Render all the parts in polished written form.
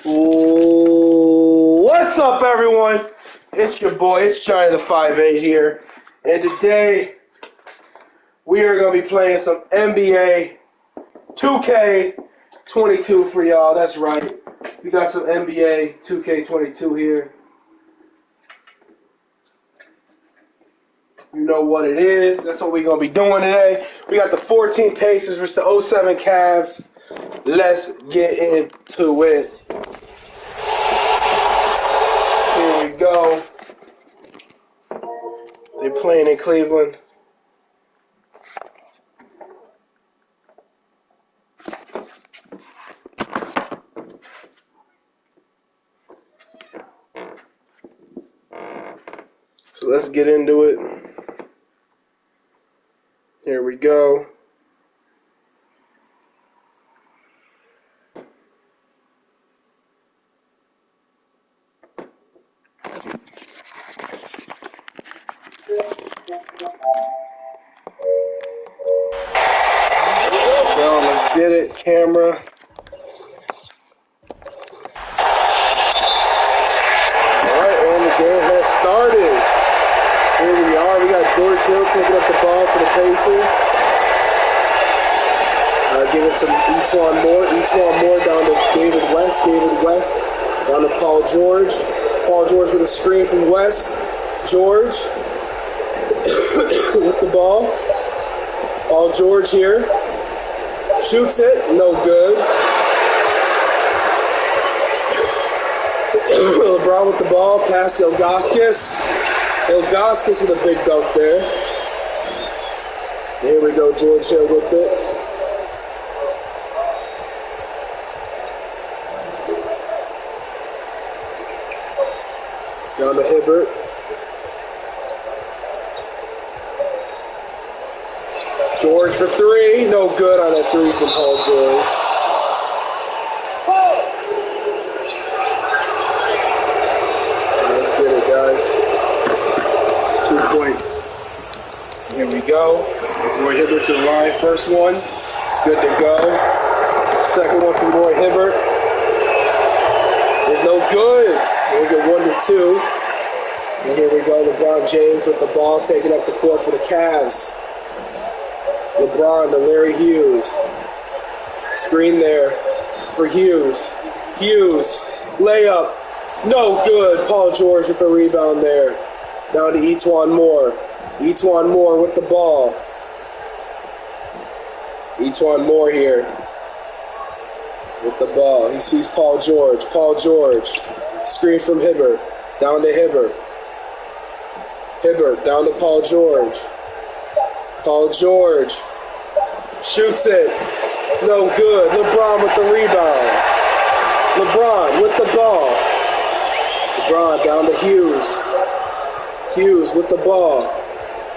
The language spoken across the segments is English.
What's up, everyone? It's your boy, it's Johnny the 5'8" here, and today we are going to be playing some NBA 2K22 for y'all. That's right, we got some NBA 2K22 here. You know what it is. That's what we're going to be doing today. We got the 14 Pacers versus the 07 Cavs. Let's get into it. Here we go. They're playing in Cleveland. So let's get into it. Here we go. Go, let's get it, camera. Alright, and the game has started. Here we are. We got George Hill taking up the ball for the Pacers. Give it to E'Twaun Moore. E'Twaun Moore down to David West. David West down to Paul George. Paul George with a screen from West. George with the ball. Paul George here. Shoots it. No good. LeBron with the ball. Past Ilgauskas. Ilgauskas with a big dunk there. Here we go. George Hill with it. Down to Hibbert. George for three. No good on that three from Paul George. Let's get it, guys. 2 point. Here we go. Roy Hibbert to the line. First one. Good to go. Second one from Roy Hibbert. Is no good. We get 1-2. And here we go. LeBron James with the ball taking up the court for the Cavs. LeBron to Larry Hughes. Screen there for Hughes. Hughes. Layup. No good. Paul George with the rebound there. Down to E'Twaun Moore. E'Twaun Moore with the ball. E'Twaun Moore here with the ball. He sees Paul George. Paul George. Screen from Hibbert. Down to Hibbert. Hibbert down to Paul George. Paul George shoots it. No good. LeBron with the rebound. LeBron with the ball. LeBron down to Hughes. Hughes with the ball.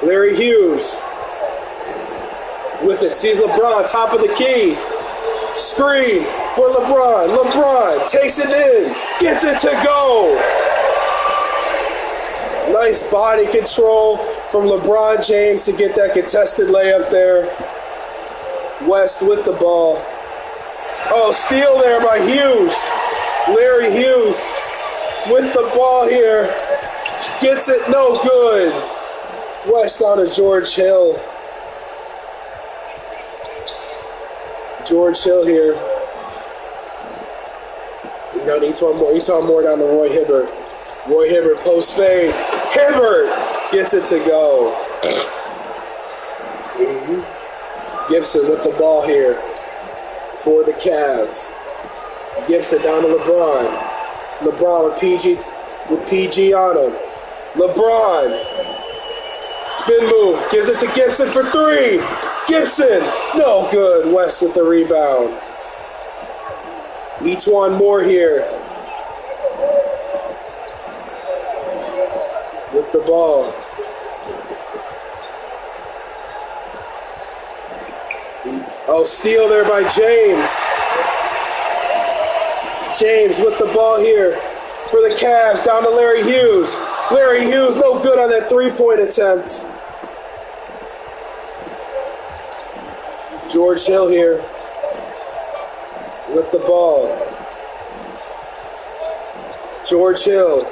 Larry Hughes with it. Sees LeBron, top of the key. Screen for LeBron. LeBron takes it in. Gets it to go. Nice body control from LeBron James to get that contested layup there. West with the ball. Oh, steal there by Hughes. Larry Hughes with the ball here. Gets it, no good. West on to George Hill. George Hill here. Down to E'Twaun Moore. E'Twaun Moore down to Roy Hibbert. Roy Hibbert post fade. Hibbert gets it to go. Gibson with the ball here for the Cavs. Gibson down to LeBron. LeBron with PG on him. LeBron. Spin move. Gives it to Gibson for three. Gibson. No good. West with the rebound. E'Twaun Moore here. With the ball. Oh, steal there by James. James with the ball here for the Cavs. Down to Larry Hughes. Larry Hughes, no good on that three-point attempt. George Hill here with the ball. George Hill.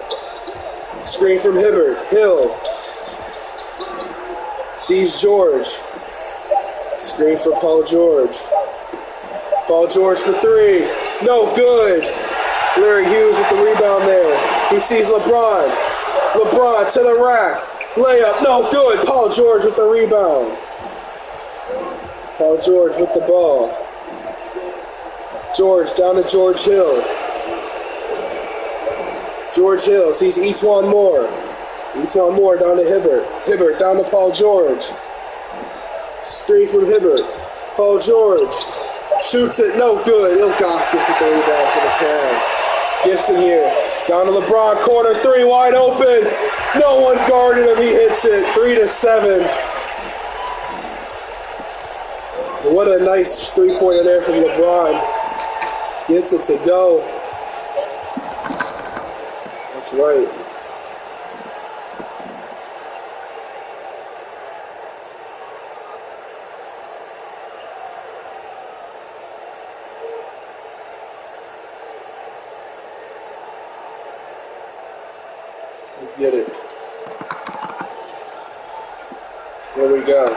Screen from Hibbert. Hill. Sees George. Screen for Paul George. Paul George for three. No good. Larry Hughes with the rebound there. He sees LeBron. LeBron to the rack. Layup. No good. Paul George with the rebound. Paul George with the ball. George down to George Hill. George Hill sees E'Twaun Moore. E'Twaun Moore down to Hibbert. Hibbert down to Paul George. Screen from Hibbert. Paul George shoots it. No good. Ilgauskas with the rebound for the Cavs. Gibson here. Down to LeBron. Corner three. Wide open. No one guarded him. He hits it. 3-7. What a nice three-pointer there from LeBron. Gets it to go. That's right. Let's get it. Here we go.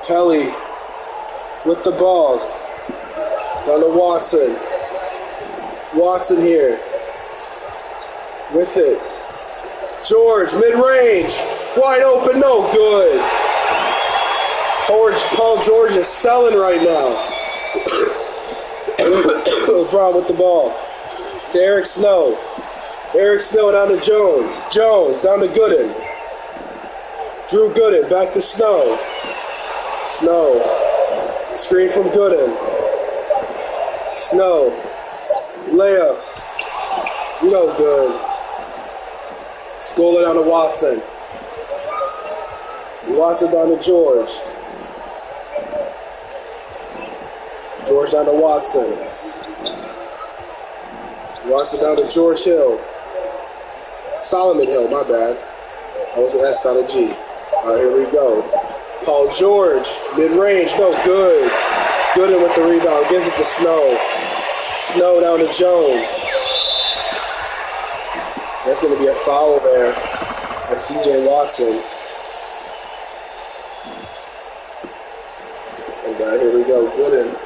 Pelly with the ball. Down to Watson. Watson here. With it. George, mid-range. Wide open, no good. Paul George is selling right now. LeBron with the ball. To Eric Snow. Eric Snow down to Jones. Jones down to Gooden. Drew Gooden back to Snow. Snow. Screen from Gooden. Snow. Layup. No good. Scola down to Watson. Watson down to George. George down to Watson. Watson down to George Hill. Solomon Hill, my bad. That was an S, not a G. All right, here we go. Paul George, mid-range, no good. Gooden with the rebound, gives it to Snow. Snow down to Jones. That's going to be a foul there by C.J. Watson. And here we go, Gooden.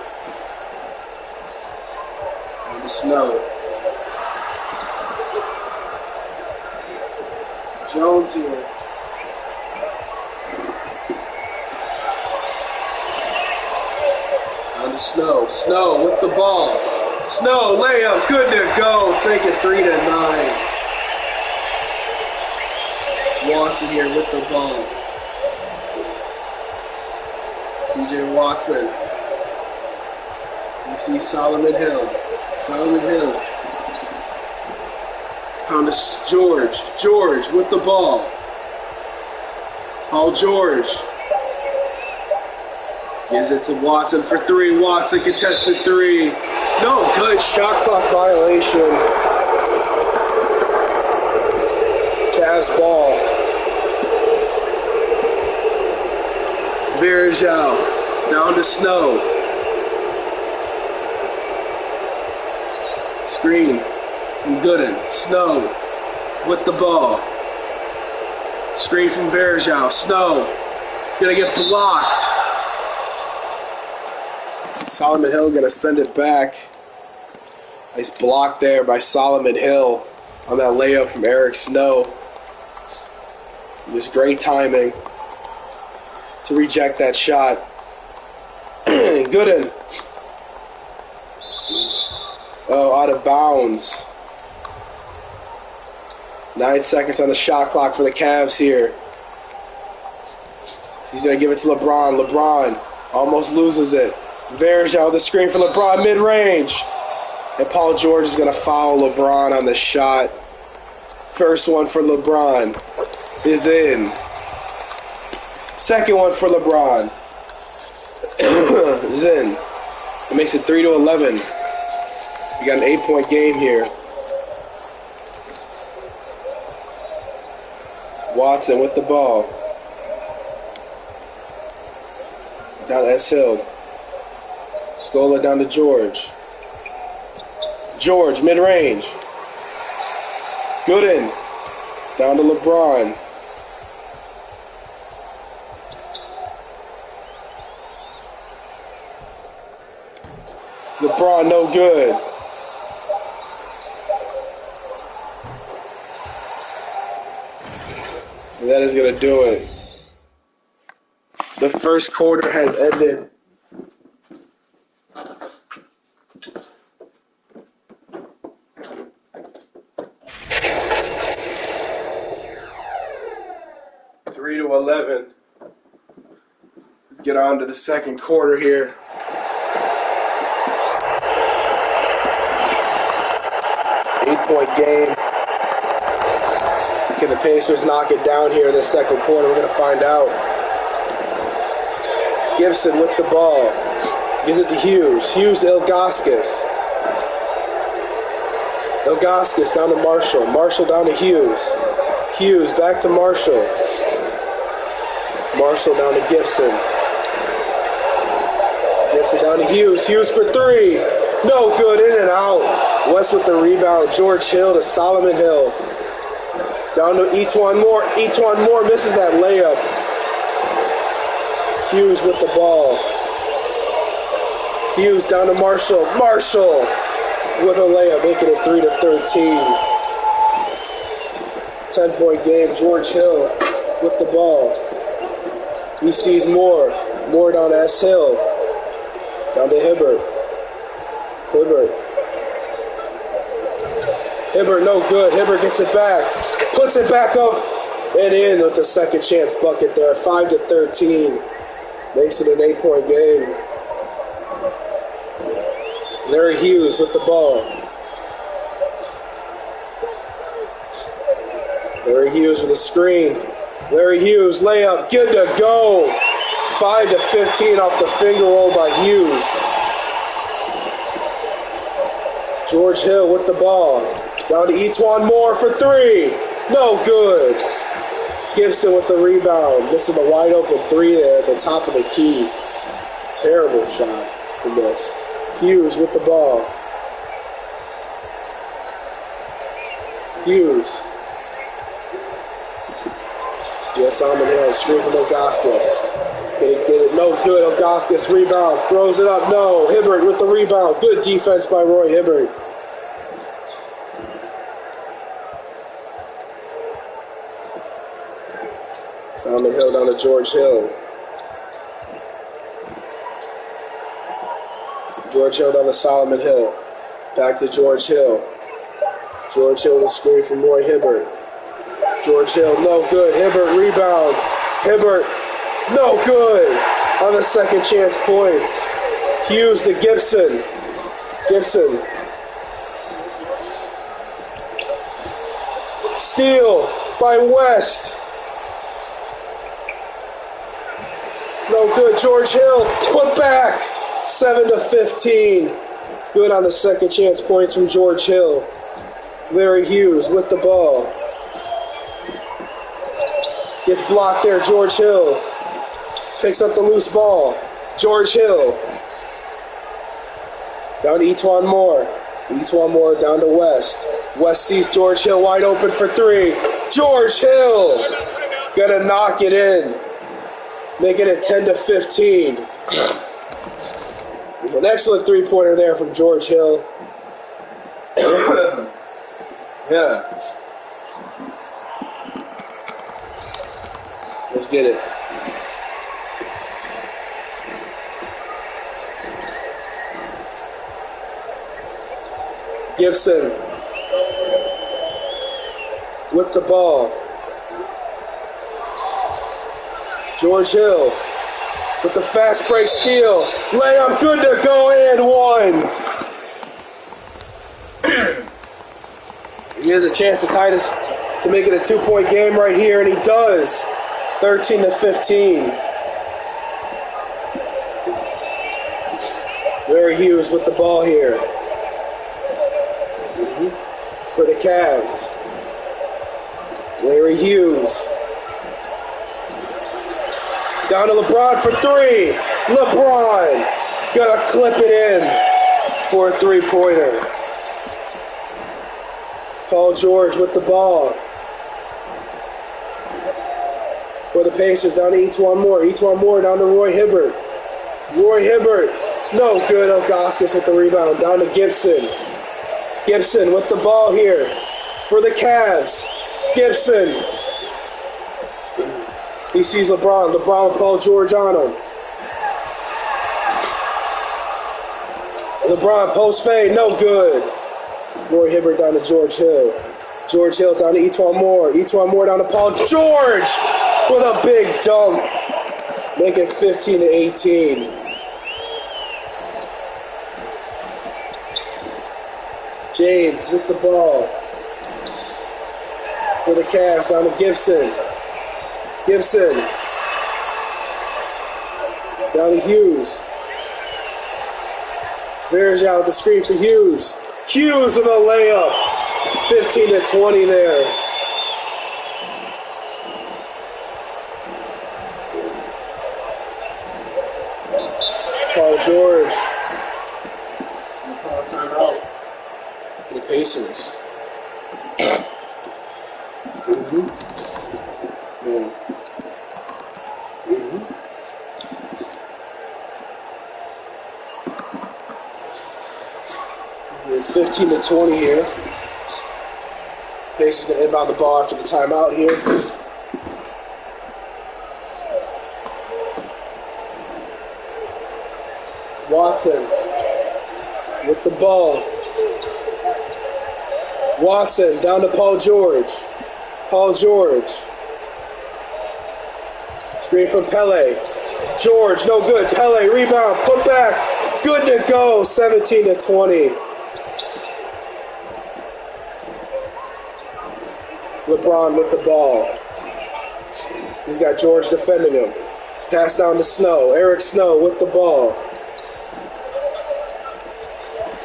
And to Snow. Jones here. On to Snow. Snow with the ball. Snow layup, good to go. Take it 3-9. Watson here with the ball. C.J. Watson. You see Solomon Hill. Solomon Hill. On to George. George with the ball. Paul George. Gives it to Watson for three. Watson contested three. No good. Shot clock violation. Cavs ball. Varejao down to Snow. Screen from Gooden. Snow with the ball. Screen from Varejao. Snow gonna get blocked. Solomon Hill gonna send it back. Nice block there by Solomon Hill on that layup from Eric Snow. Just great timing to reject that shot. Gooden. Oh, out of bounds. 9 seconds on the shot clock for the Cavs here. He's going to give it to LeBron. LeBron almost loses it. Varejao, the screen for LeBron, mid-range. And Paul George is going to foul LeBron on the shot. First one for LeBron is in. Second one for LeBron is in. It makes it 3-11. We got an 8-point game here. Watson with the ball. Down to S. Hill. Scola down to George. George, mid-range. Gooden. Down to LeBron. LeBron, no good. And that is going to do it. The first quarter has ended. Three to 11. Let's get on to the second quarter here. Eight-point game. Can the Pacers knock it down here in the second quarter? We're going to find out. Gibson with the ball. Gives it to Hughes. Hughes to Ilgauskas. Ilgauskas down to Marshall. Marshall down to Hughes. Hughes back to Marshall. Marshall down to Gibson. Gibson down to Hughes. Hughes for three. No good. In and out. West with the rebound. George Hill to Solomon Hill. Down to E'Twaun Moore. E'Twaun Moore misses that layup. Hughes with the ball. Hughes down to Marshall. Marshall with a layup, making it 3 to 13. 10-point game. George Hill with the ball. He sees Moore. Moore down to S. Hill. Down to Hibbert. Hibbert, no good. Hibbert gets it back. Puts it back up and in with the second chance bucket there. 5 to 13. Makes it an 8-point game. Larry Hughes with the ball. Larry Hughes with a screen. Larry Hughes, layup, good to go. 5 to 15 off the finger roll by Hughes. George Hill with the ball. Down to E'Twaun Moore for three. No good. Gibson with the rebound. Missing the wide open three there at the top of the key. Terrible shot to miss. Hughes with the ball. Hughes. Yes, Solomon Hill. Screen from Ilgauskas. Can he get it? No good. Ilgauskas rebound. Throws it up. No. Hibbert with the rebound. Good defense by Roy Hibbert. Solomon Hill down to George Hill. George Hill down to Solomon Hill. Back to George Hill. George Hill, the screen from Roy Hibbert. George Hill, no good. Hibbert, rebound. Hibbert, no good. On the second chance points. Hughes to Gibson. Gibson. Steal by West. No good. George Hill, put back. 7 to 15. Good on the second chance points from George Hill. Larry Hughes with the ball. Gets blocked there. George Hill picks up the loose ball. George Hill. Down to E'Twaun Moore. E'Twaun Moore down to West. West sees George Hill wide open for three. George Hill gonna knock it in. Making it 10 to 15. An excellent three-pointer there from George Hill. Yeah. Let's get it. Gibson with the ball. George Hill with the fast break steal. Layup good to go and one. He has a chance to tie this, to make it a 2-point game right here, and he does. 13 to 15. Larry Hughes with the ball here. For the Cavs. Larry Hughes. Down to LeBron for three. LeBron Gonna clip it in for a three-pointer. Paul George with the ball. For the Pacers, down to E'Twaun Moore. E'Twaun Moore down to Roy Hibbert. Roy Hibbert, no good. Ilgauskas with the rebound. Down to Gibson. Gibson with the ball here for the Cavs. Gibson. He sees LeBron. LeBron with Paul George on him. LeBron post fade, no good. Roy Hibbert down to George Hill. George Hill down to E'Twaun Moore. E'Twaun Moore down to Paul George with a big dunk. Make it 15-18. James with the ball. For the Cavs down to Gibson. Gibson. Down to Hughes. Verja with the screen for Hughes. Hughes with a layup. 15-20 there. Paul George. Call timeout. The Pacers. Yeah. It's 15-20 here. Pacers going to inbound the ball after the timeout here. Watson with the ball. Watson down to Paul George. Paul George. Screen from Pele. George, no good. Pele, rebound, put back. Good to go, 17-20. LeBron with the ball. He's got George defending him. Pass down to Snow. Eric Snow with the ball.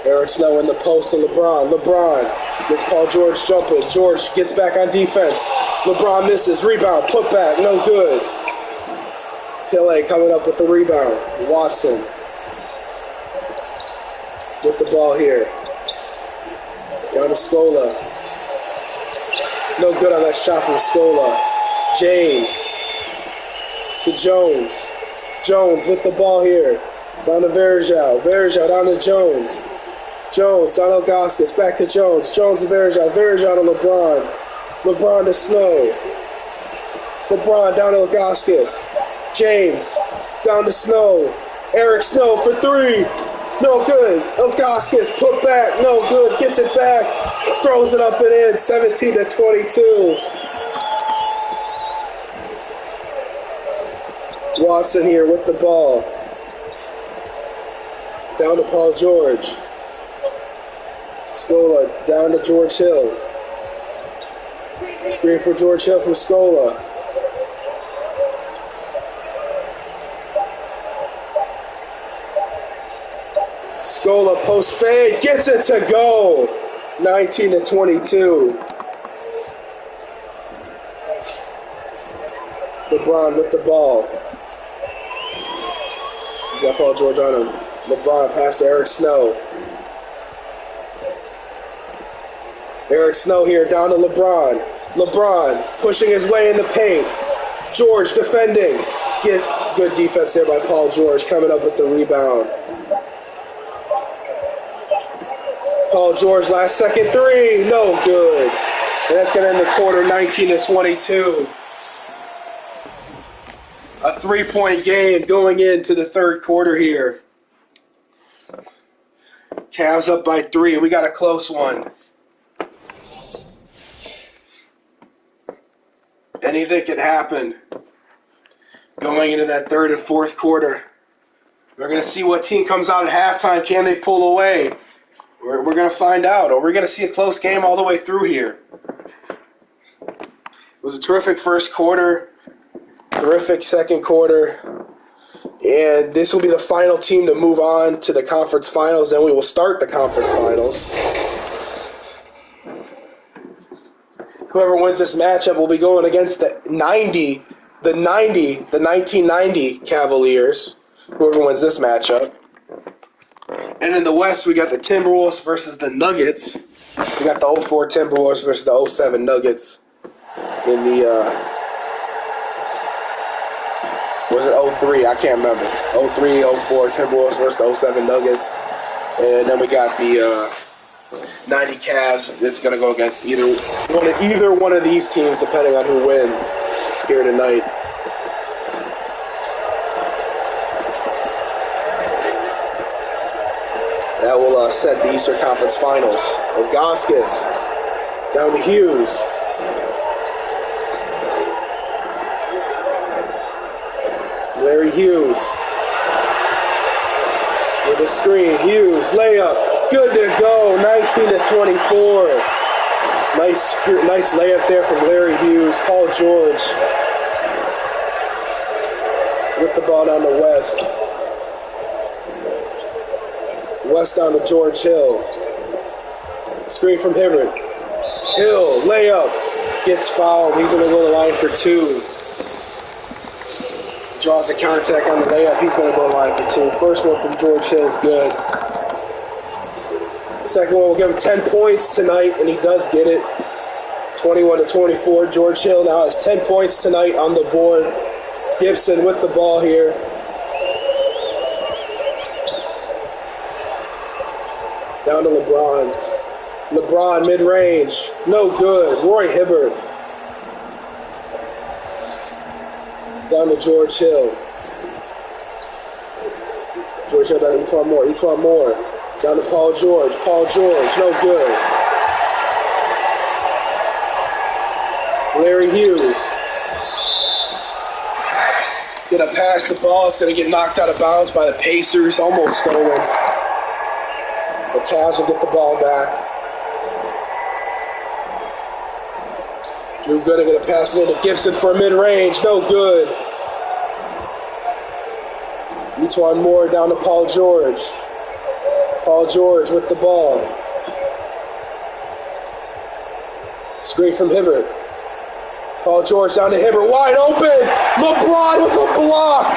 Eric Snow in the post to LeBron. LeBron gets Paul George jumping. George gets back on defense. LeBron misses. Rebound. Put back. No good. Pele coming up with the rebound. Watson with the ball here. Down to Scola. No good on that shot from Scola. James to Jones. Jones with the ball here. Down to Verjao. Verjao down to Jones. Jones down to Ilgauskas. Back to Jones. Jones to Verjao. Verjao to LeBron. LeBron to Snow. LeBron down to Ilgauskas. James down to Snow. Eric Snow for three. No good. Ilgauskas put back. No good. Gets it back. Throws it up and in. 17-22. Watson here with the ball. Down to Paul George. Scola down to George Hill. Screen for George Hill from Scola. Scola post fade, gets it to go. 19-22. LeBron with the ball. He's got Paul George on him. LeBron pass to Eric Snow. Eric Snow here down to LeBron. LeBron pushing his way in the paint. George defending. Good defense there by Paul George, coming up with the rebound. Paul George, last second three, no good. And that's going to end the quarter 19-22. A 3-point game going into the third quarter here. Cavs up by 3. We got a close one. Anything could happen going into that third and fourth quarter. We're going to see what team comes out at halftime. Can they pull away? We're going to find out. Or we're going to see a close game all the way through here. It was a terrific first quarter, terrific second quarter. And this will be the final team to move on to the conference finals. Then we will start the conference finals. Whoever wins this matchup will be going against the 1990 Cavaliers. Whoever wins this matchup. And in the West, we got the Timberwolves versus the Nuggets. We got the 04 Timberwolves versus the 07 Nuggets. In the, was it 03? I can't remember. 03, 04 Timberwolves versus the 07 Nuggets. And then we got the 90 Cavs that's going to go against either one of these teams, depending on who wins here tonight. That will set the Eastern Conference Finals. Ilgauskas down to Hughes. Larry Hughes with a screen. Hughes layup, good to go. 19-24. Nice layup there from Larry Hughes. Paul George with the ball down to West. West down to George Hill. Screen from Hibbert. Hill, layup, gets fouled. He's going to go to the line for two. Draws the contact on the layup. He's going to go to the line for two. First one from George Hill is good. Second one will give him 10 points tonight, and he does get it. 21-24. George Hill now has 10 points tonight on the board. Gibson with the ball here. Down to LeBron. LeBron mid-range. No good. Roy Hibbert. Down to George Hill. George Hill down to E'Twaun Moore. E'Twaun Moore. Down to Paul George. Paul George. No good. Larry Hughes. Gonna pass the ball. It's gonna get knocked out of bounds by the Pacers. Almost stolen. The Cavs will get the ball back. Drew Gooden going to pass it into Gibson for a mid-range. No good. E'Twaun Moore down to Paul George. Paul George with the ball. Screen from Hibbert. Paul George down to Hibbert. Wide open. LeBron with a block.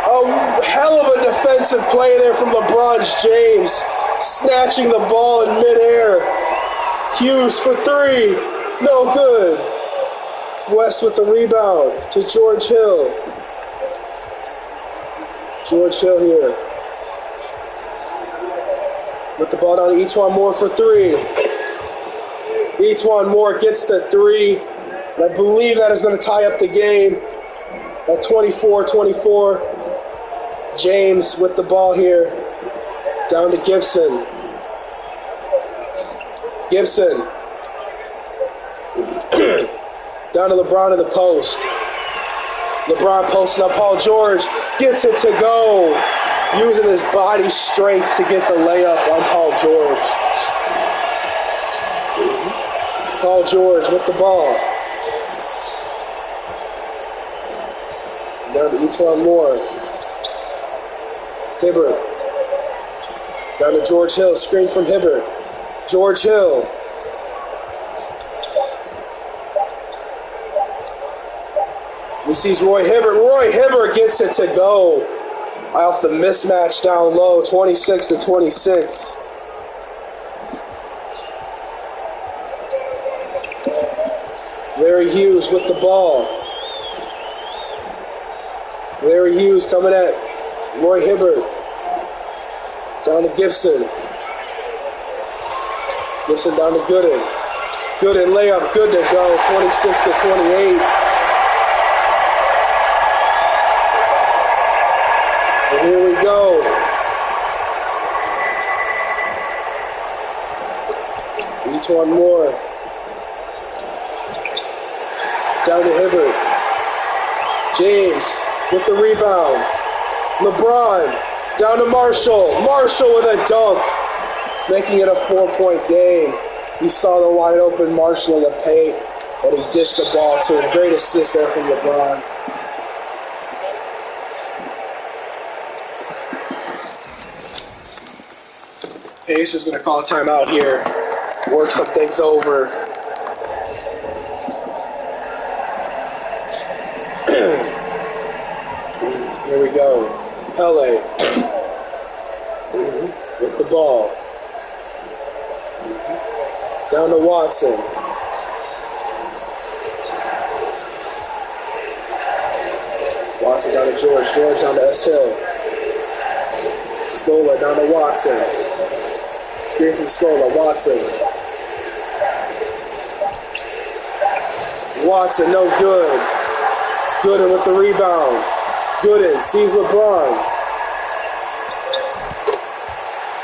A hell of a defensive play there from LeBron James. Snatching the ball in midair. Hughes for three. No good. West with the rebound to George Hill. George Hill here. With the ball down to E'Twaun Moore for three. E'Twaun Moore gets the three. And I believe that is going to tie up the game at 24-24. James with the ball here. Down to Gibson. Gibson. Down to LeBron in the post. LeBron posting up. Paul George gets it to go. Using his body strength to get the layup on Paul George. Paul George with the ball. Down to E'Twaun Moore. Hibbert. Down to George Hill. Screen from Hibbert. George Hill. He sees Roy Hibbert. Roy Hibbert gets it to go off the mismatch down low, 26-26. Larry Hughes with the ball. Larry Hughes coming at Roy Hibbert. Down to Gibson. Gibson down to Gooden. Gooden layup, good to go, 26-28. And here we go. E'Twaun Moore. Down to Hibbert. James with the rebound. LeBron down to Marshall. Marshall with a dunk, making it a 4-point game. He saw the wide open Marshall in the paint, and he dished the ball to him. Great assist there from LeBron. Pacers going to call a timeout here, work some things over. Here we go. Pele. with the ball. Down to Watson. Watson down to George. George down to S. Hill. Scola down to Watson. Screen from Scola. Watson. Watson, no good. Gooden with the rebound. Gooden sees LeBron.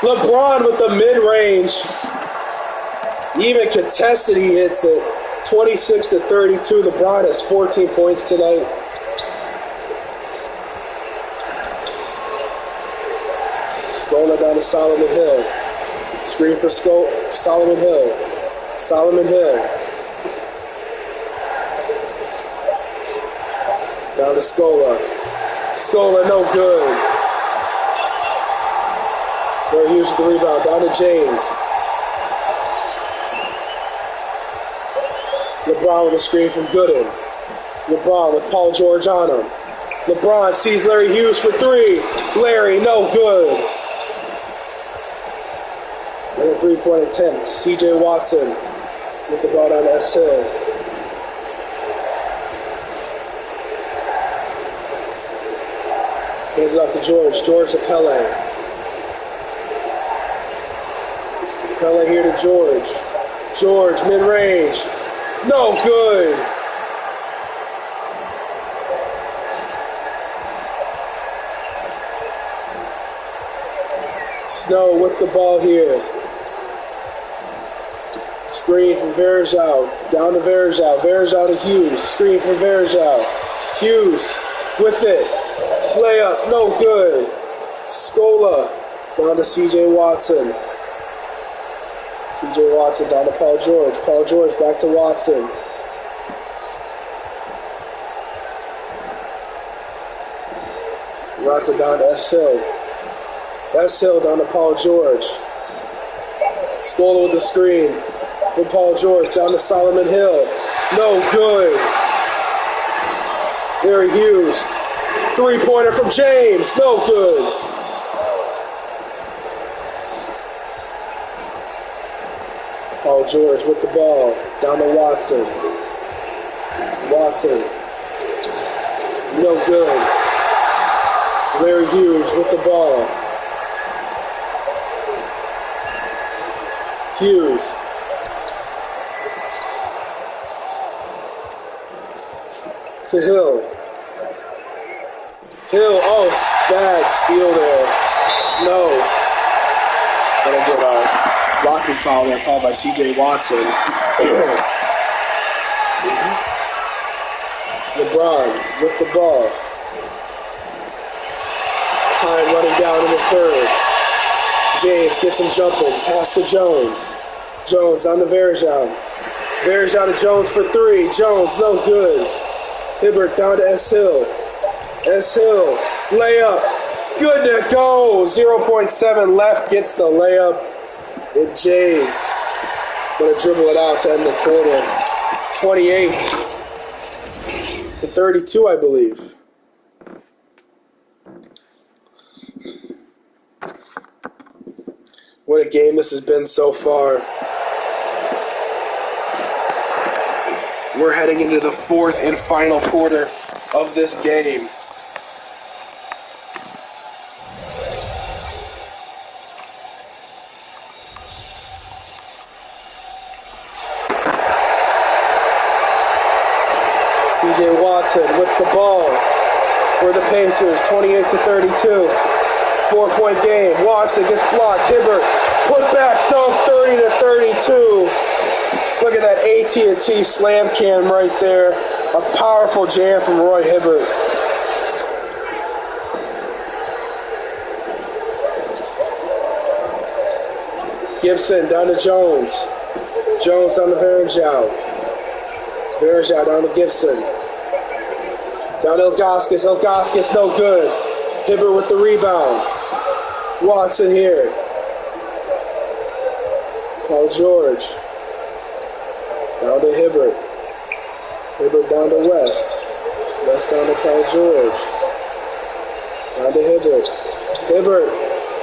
LeBron with the mid-range. Even contested, he hits it. 26-32. LeBron has 14 points tonight. Scola down to Solomon Hill. Screen for Solomon Hill. Solomon Hill. Down to Scola. Scola, no good. Very Hughes with the rebound. Down to James. LeBron with a screen from Gooden. LeBron with Paul George on him. LeBron sees Larry Hughes for three. Larry, no good. And a three-point attempt. C.J. Watson with the ball down to S. Hill. Hands it off to George. George to Pele. Pele here to George. George, mid-range. No good. Snow with the ball here. Screen from Varejao. Down to Varejao. Varejao to Hughes. Screen from Varejao. Hughes with it. Layup, no good. Scola down to C.J. Watson. C.J. Watson down to Paul George. Paul George back to Watson. Watson down to S. Hill. S. Hill down to Paul George. Scola with the screen from Paul George down to Solomon Hill. No good. Larry Hughes. Three-pointer from James. No good. Paul George with the ball. Down to Watson. Watson. No good. Larry Hughes with the ball. Hughes. To Hill. Hill, oh, bad steal there. Snow. Gonna get a blocking foul there called by C.J. Watson. LeBron with the ball. Time running down in the third. James gets him jumping. Pass to Jones. Jones down to Varejao. Varejao to Jones for three. Jones, no good. Hibbert down to S. Hill. S. Hill, layup, good to go. 0.7 left, gets the layup. And James gonna dribble it out to end the quarter. 28-32, I believe. What a game this has been so far. We're heading into the fourth and final quarter of this game. C.J. Watson with the ball for the Pacers, 28-32. 4-point game. Watson gets blocked. Hibbert, put back dunk, 30-32. Look at that AT&T slam cam right there. A powerful jam from Roy Hibbert. Gibson down to Jones. Jones down to Varejao. Varejao down to Gibson. Down to Ilgauskas. Ilgauskas, no good. Hibbert with the rebound. Watson here. Paul George. Down to Hibbert. Hibbert down to West. West down to Paul George. Down to Hibbert. Hibbert,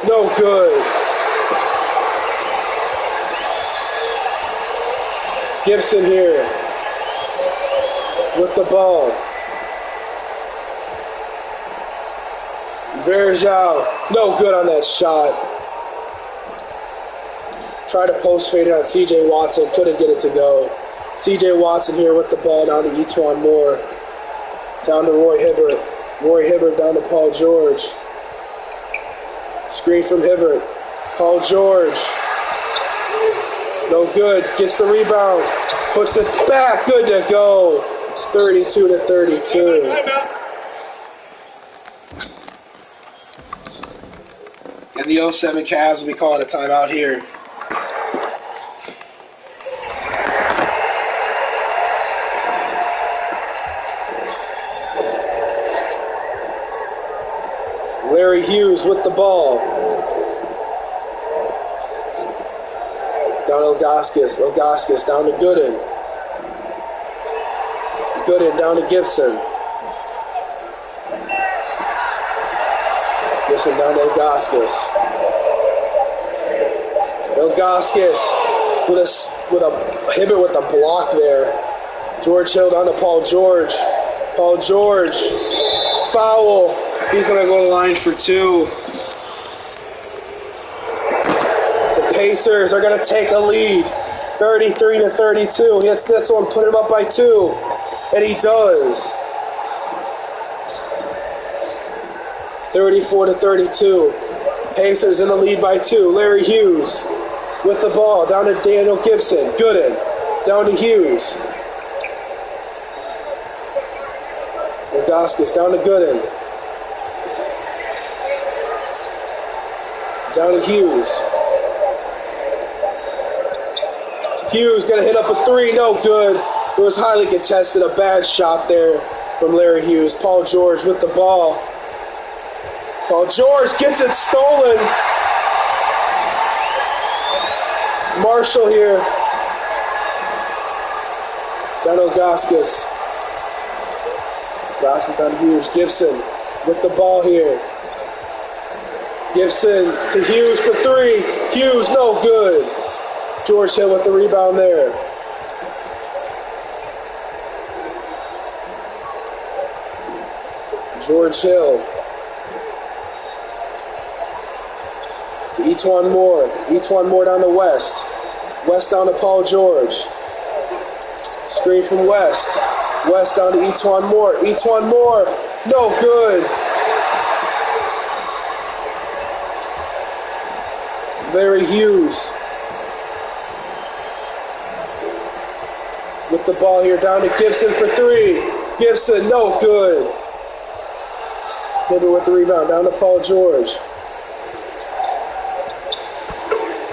no good. Gibson here with the ball. Verjao, no good on that shot. Tried to post fade it on C.J. Watson, couldn't get it to go. C.J. Watson here with the ball down to E'Twaun Moore. Down to Roy Hibbert. Roy Hibbert down to Paul George. Screen from Hibbert. Paul George. No good. Gets the rebound. Puts it back. Good to go. 32-32. And the 07 Cavs will be calling a timeout here. Larry Hughes with the ball. Down to Ilgauskas. Ilgauskas down to Gooden. Gooden down to Gibson. Gibson down to Ilgauskas. Ilgauskas with a Hibbert with a block there. George Hill down to Paul George. Paul George. Foul. He's going to go to the line for two. The Pacers are going to take a lead. 33-32. He hits this one, put him up by two. And he does. 34-32. Pacers in the lead by two. Larry Hughes with the ball. Down to Daniel Gibson. Gooden. Down to Hughes. Ilgauskas down to Gooden. Down to Hughes. Hughes going to hit up a three. No good. It was highly contested. A bad shot there from Larry Hughes. Paul George with the ball. Paul George gets it stolen. Marshall here. Down to Ilgauskas. Ilgauskas down to Hughes. Gibson with the ball here. Gibson to Hughes for three. Hughes, no good. George Hill with the rebound there. George Hill. To E'Twaun Moore. E'Twaun Moore down to West. West down to Paul George. Screen from West. West down to E'Twaun Moore. E'Twaun Moore, no good. Larry Hughes with the ball here down to Gibson for three. Gibson, no good. Hibbert with the rebound down to Paul George.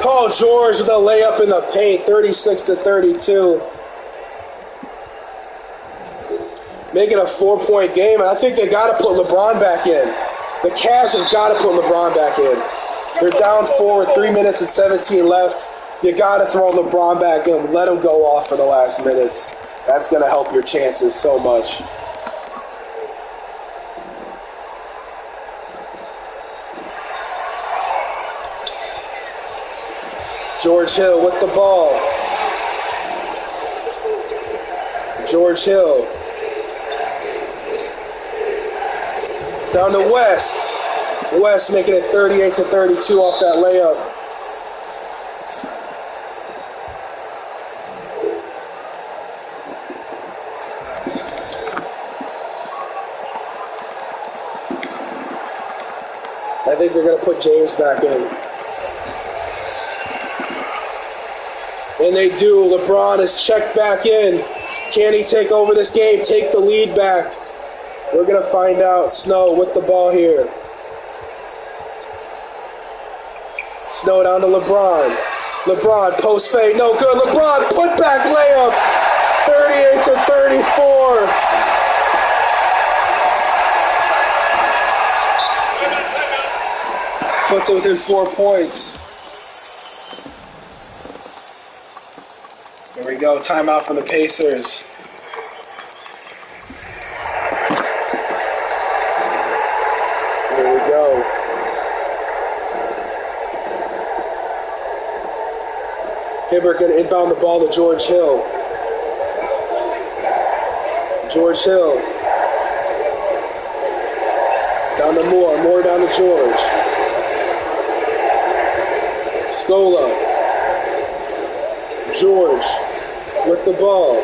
Paul George with a layup in the paint, 36-32. Making a 4-point game, and I think they got to put LeBron back in. The Cavs have got to put LeBron back in. They're down 4 with 3 minutes and 17 left. You got to throw LeBron back in. Let him go off for the last minutes. That's going to help your chances so much. George Hill with the ball. George Hill. Down to West. West making it 38-32 off that layup. I think they're going to put James back in. And they do. LeBron is checked back in. Can he take over this game, take the lead back? We're going to find out. Snow with the ball here. Snow down to LeBron. LeBron, post fade, no good. LeBron, put back layup. 38-34. Puts it within 4 points. There we go. Timeout from the Pacers. There we go. Hibbert going to inbound the ball to George Hill. George Hill. Down to Moore. Moore down to George. Scola. George with the ball.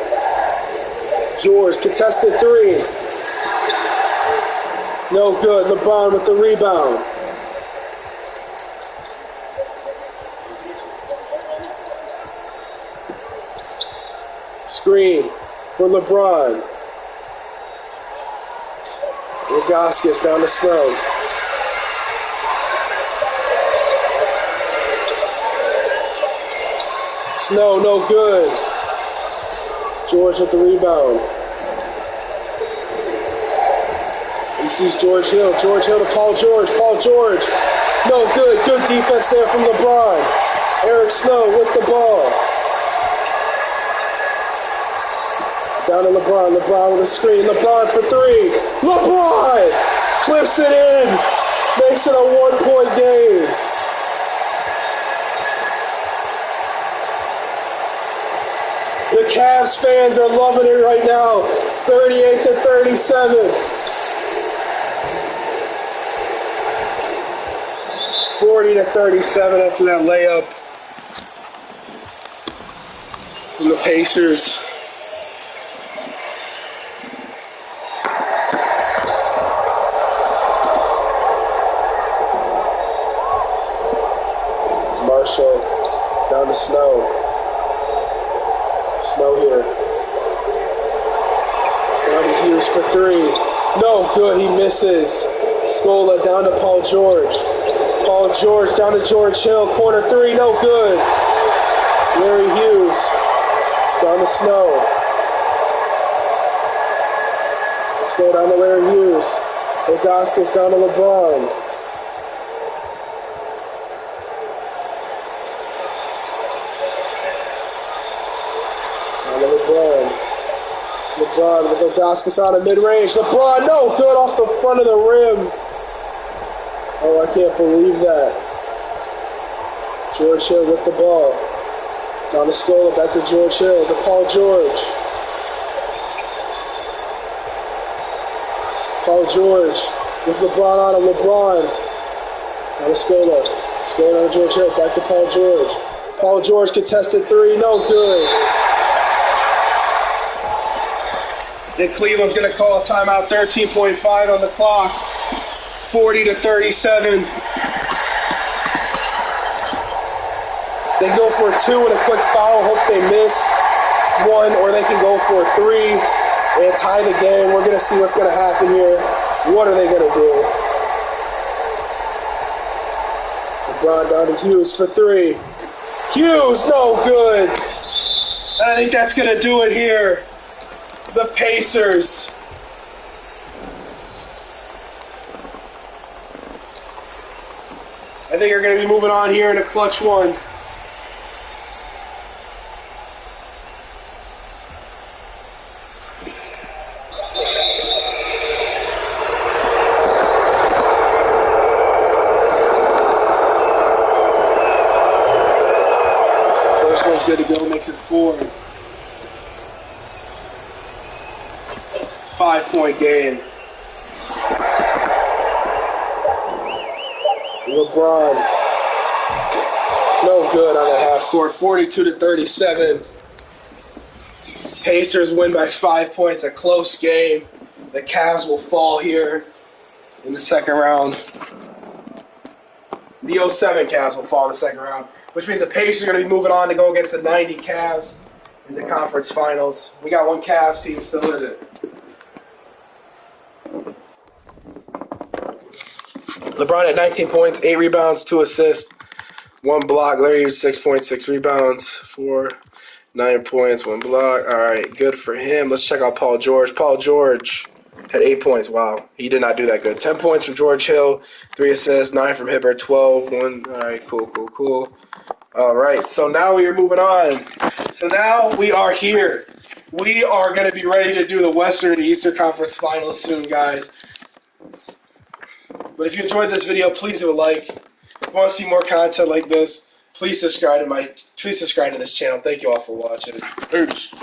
George contested three. No good. LeBron with the rebound. Screen for LeBron. Ilgauskas down to Snow. Snow, no good. George with the rebound. He sees George Hill. George Hill to Paul George. Paul George, no good. Good defense there from LeBron. Eric Snow with the ball. Down to LeBron. LeBron with a screen. LeBron for three. LeBron clips it in. Makes it a 1-point game. The Cavs fans are loving it right now. 38-37. 40-37 after that layup from the Pacers. Marshall down to Snow. Snow here. Down to Hughes for three. No good, he misses. Scola down to Paul George. Paul George down to George Hill. Corner three, no good. Larry Hughes down to Snow. Snow down to Larry Hughes. Ilgauskas down to LeBron. LeBron with Ilgauskas on a mid-range. LeBron, no good, off the front of the rim. Oh, I can't believe that. George Hill with the ball. Down to Scola, back to George Hill, to Paul George. Paul George with LeBron on him. LeBron. Down to Scola. Scola down to George Hill, back to Paul George. Paul George contested three, no good. Then Cleveland's going to call a timeout, 13.5 on the clock, 40-37. They go for a two and a quick foul, hope they miss one, or they can go for a three and tie the game. We're going to see what's going to happen here. What are they going to do? LeBron down to Hughes for three. Hughes, no good. And I think that's going to do it here. The Pacers. I think are going to be moving on here in a clutch one. First one's good to go, makes it 4. 5-point game. LeBron, no good on the half court. 42-37. Pacers win by 5 points. A close game. The Cavs will fall here in the second round. The 07 Cavs will fall in the second round, which means the Pacers are going to be moving on to go against the 90 Cavs in the conference finals. We got one Cavs team still in it. LeBron at 19 points, 8 rebounds, 2 assists, 1 block. Larry Hughes 6 points, 6 rebounds, 4, 9 points, 1 block. All right, good for him. Let's check out Paul George. Paul George had 8 points. Wow, he did not do that good. 10 points from George Hill, 3 assists, 9 from Hibbert, 12, 1. All right, cool. All right, so now we are moving on. So now we are here. We are going to be ready to do the Western and Eastern Conference Finals soon, guys. But if you enjoyed this video, please do a like. If you want to see more content like this, please subscribe to this channel. Thank you all for watching. Peace.